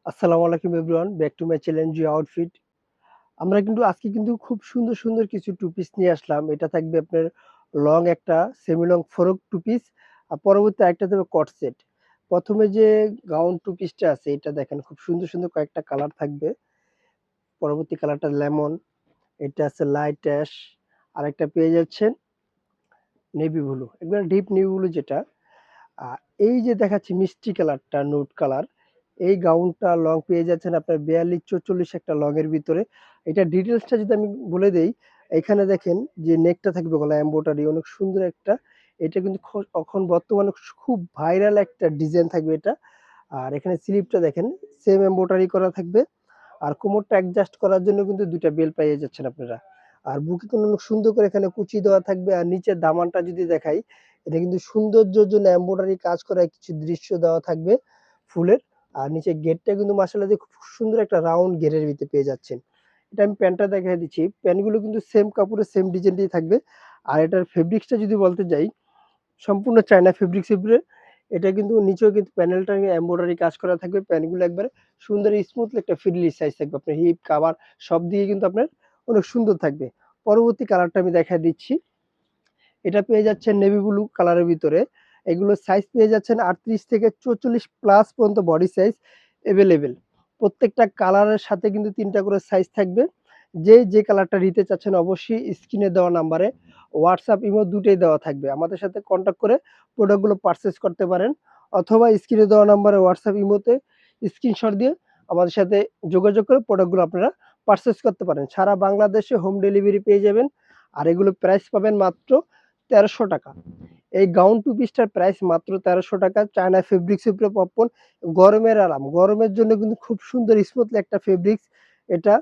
আসসালামু আলাইকুম everyone, back to my challenge outfit. আমরা কিন্তু আজকে কিন্তু খুব সুন্দর সুন্দর কিছু টু পিস নিয়ে আসলাম। এটা থাকবে আপনার লং একটা semi long frock two piece, আর পরবর্তী আরেকটা থাকবে কট সেট। প্রথমে যে গাউন টু পিসটা আছে এটা দেখেন, খুব সুন্দর সুন্দর কয়েকটা কালার থাকবে। পরবর্তী কালারটা লেমন, এটা আছে লাইট অ্যাশ, আরেকটা পেয়ে যাচ্ছেন নেভি ব্লু, একবার ডিপ নেভি ব্লু যেটা। আ এই যে দেখাচ্ছি মিষ্টি কালারটা নুড কালার, এই গাউনটা লং পেয়ে যাচ্ছেন আপনার ৪২-৪৪ একটা লং এর ভিতরে। এটার ডিটেইলসটা যদি আমি বলে দেই, এখানে দেখেন যে নেকটা থাকবে গলায় এমব্রয়ডারি অনেক সুন্দর একটা। এটা কিন্তু এখন বর্তমানে খুব ভাইরাল একটা ডিজাইন থাকবে এটা। আর এখানে স্লিপটা দেখেন সেম এমব্রয়ডারি করা থাকবে। আর কোমরটা অ্যাডজাস্ট করার জন্য কিন্তু ২ টা বেল পেয়ে যাচ্ছেন আপনারা। আর বুকে কিন্তু অনেক সুন্দর করে এখানে কুচি দেওয়া থাকবে। আর নিচের দামানটা যদি দেখাই, এটা কিন্তু সৌন্দর্যের জন্য এমব্রয়ডারি কাজ করা কিছু দৃশ্য দেওয়া থাকবে ফুলের। আর নিচে গেটটা কিন্তু মাশাআল্লাহ দিয়ে খুব সুন্দর একটা রাউন্ড ঘেরের ভিতরে পেয়ে যাচ্ছেন। এটা আমি প্যান্টটা দেখায় দিচ্ছি। প্যান্টগুলো কিন্তু সেম কাপড়ের সেম ডিজাইন দিয়ে থাকবে। আর এটার ফেব্রিক্সটা যদি বলতে যাই, সম্পূর্ণ চায়না ফেব্রিক্স এর উপরে। এটা কিন্তু নিচেও কিন্তু প্যানেলটা এমব্রয়ডারি কাজ করা থাকবে। প্যান্টগুলো একবারে সুন্দর স্মুথলি একটা ফ্রিলি সাইজ থাকবে। আপনার হিপ, কাভার সব দিকে কিন্তু আপনার অনেক সুন্দর থাকবে। পরবর্তী কালারটা আমি দেখায় দিচ্ছি। এটা পেয়ে যাচ্ছেন নেভি ব্লু কালারের ভিতরে। এগুলোর সাইজ পেয়ে যাচ্ছেন ৩৮ থেকে ৪৪ প্লাস পর্যন্ত বডি সাইজ এভেইলেবল। প্রত্যেকটা কালারের সাথে কিন্তু ৩ টা করে সাইজ থাকবে। যে কালারটা নিতে চাচ্ছেন অবশ্যই স্ক্রিনে দেওয়া নাম্বারে WhatsApp, ইমো দুটোই দেওয়া থাকবে। আমাদের সাথে কনট্যাক্ট করে প্রোডাক্টগুলো পারচেজ করতে পারেন, অথবা স্ক্রিনে দেওয়া নাম্বারে WhatsApp, ইমোতে স্ক্রিনশট দিয়ে আমাদের সাথে যোগাযোগ করে প্রোডাক্টগুলো আপনারা পারচেজ করতে পারেন। সারা বাংলাদেশে হোম ডেলিভারি পেয়ে যাবেন। আর এগুলো প্রাইস পাবেন মাত্র ৳১৩০০। এই গাউন টু পিসটার প্রাইস মাত্র ৳১৩০০। চায়না ফেব্রিক্স এর উপরে পপকর্ন, গরমের আরাম। গরমের জন্য কিন্তু খুব সুন্দর স্মুথলি একটা ফেব্রিক্স। এটা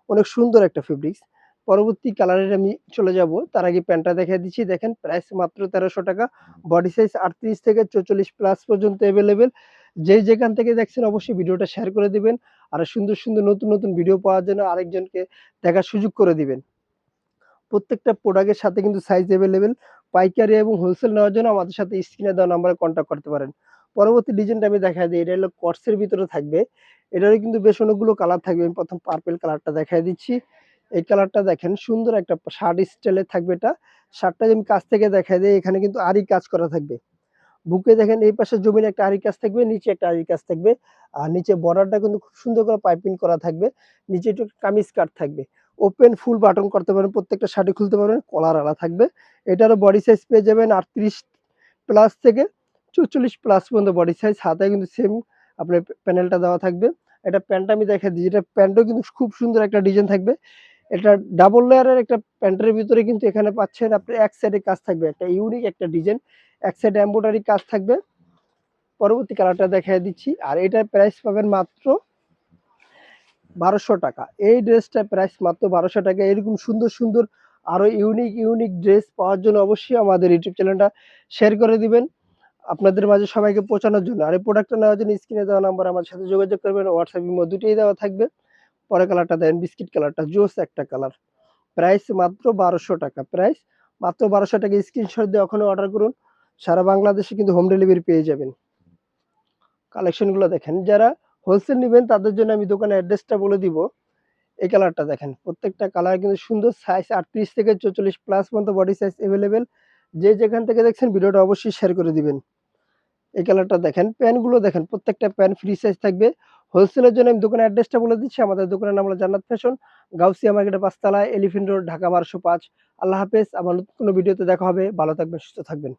অনেক সুন্দর একটা ফেব্রিক্স। পরবর্তী কালারে আমি চলে যাব। তার আগে প্যান্টটা দেখায় দিচ্ছি। দেখেন প্রাইস মাত্র ৳১৩০০। বডি সাইজ ৩৮ থেকে ৪৪ প্লাস পর্যন্ত এভেইলেবল। যে যেখান থেকে দেখছেন অবশ্যই ভিডিওটা শেয়ার করে দিবেন। আর সুন্দর সুন্দর নতুন নতুন ভিডিও পাওয়ার জন্য আরেকজনকে দেখার সুযোগ করে দিবেন। প্রত্যেকটা প্রোডাক্টের সাথে কিন্তু সাইজ এভেইলেবল। পাইকারি এবং হোলসেল নেওয়ার জন্য আমাদের সাথে স্ক্রিনে দেওয়া নাম্বারে কন্টাক্ট করতে পারেন। পরবর্তী ডিজাইনটা আমি দেখায় দেই। এটা হলো কটস এর ভিতরে থাকবে। এটারও কিন্তু বেশ অনেকগুলো কালার থাকবে। আমি ১ম পার্পল কালারটা দেখায় দিচ্ছি। এই কালারটা দেখেন সুন্দর একটা শার্ট স্টাইলের থাকবে এটা। শার্টটা যদি আমি কাছ থেকে দেখায় দেই, এখানে কিন্তু আরি কাজ করা থাকবে। বুকে দেখেন এই পাশে জমিনে একটা আরি কাজ থাকবে, নিচে একটা আরি কাজ থাকবে। আর নিচে বর্ডারটা কিন্তু খুব সুন্দর করে পাইপিং করা থাকবে। নিচে একটু কামিজ কাট থাকবে। ওপেন ফুল বাটন করতে পারবেন, প্রত্যেকটা শাড়ি খুলতে পারবেন, কলার আলা থাকবে। এটারও বডি সাইজ পেয়ে যাবেন ৩৮ প্লাস থেকে ৪৪ প্লাস পর্যন্ত বডি সাইজ। হাতায় কিন্তু সেম আপনার প্যানেলটা দেওয়া থাকবে। এটা প্যান্টটা আমি দেখাই দিই। এটা প্যান্টও কিন্তু খুব সুন্দর একটা ডিজাইন থাকবে। এটা ডাবল লেয়ারের একটা প্যান্টের ভিতরে কিন্তু এখানে পাচ্ছেন আপনি এক সাইডে কাজ থাকবে। একটা ইউনিক একটা ডিজাইন। এক সাইডে এমব্রয়ডারি কাজ থাকবে। পরবর্তী কালারটা দেখায় দিচ্ছি। আর এটার প্রাইস পাবেন মাত্র ৳১২০০। এই ড্রেসটার প্রাইস মাত্র ৳১২০০। এরকম সুন্দর সুন্দর আরো ইউনিক ইউনিক ড্রেস পাওয়ার জন্য অবশ্যই আমাদের ইউটিউব চ্যানেলটা শেয়ার করে দিবেন আপনাদের মাঝে সবাইকে পৌঁছানোর জন্য। আর এই প্রোডাক্টটা নেওয়ার জন্য স্ক্রিনে দেওয়া নাম্বার আমার সাথে যোগাযোগ করবেন। WhatsApp, ইমো দুটোই দেওয়া থাকবে। পরের কালারটা দেখেন বিস্কিট কালারটা, জোস একটা কালার। প্রাইস মাত্র ৳১২০০। প্রাইস মাত্র ৳১২০০। স্ক্রিনশট দিয়ে এখনই অর্ডার করুন। সারা বাংলাদেশে কিন্তু হোম ডেলিভারি পেয়ে যাবেন। কালেকশন গুলো দেখেন। যারা হোলসেল নিবেন তাদের জন্য আমি দোকানের অ্যাড্রেসটা বলে দিব। এই কালারটা দেখেন। প্রত্যেকটা কালার কিন্তু সুন্দর, সাইজ ৩৮ থেকে ৪৪ প্লাস পর্যন্ত বডি সাইজ এভেইলেবল। যে যেখান থেকে দেখছেন ভিডিওটা অবশ্যই শেয়ার করে দিবেন। এই কালারটা দেখেন। প্যান্টগুলো দেখেন, প্রত্যেকটা প্যান্ট ফ্রি সাইজ থাকবে। হোলসেলের জন্য আমি দোকানের অ্যাড্রেসটা বলে দিচ্ছি। আমাদের দোকানের নাম হলো জান্নাত ফ্যাশন, গাউসিয়া মার্কেটের ৫ তলায়, এলিফ্যান্ট রোড, ঢাকা ১২০৫। আল্লাহ হাফেজ। আবার নতুন কোনো ভিডিওতে দেখা হবে। ভালো থাকবেন, সুস্থ থাকবেন।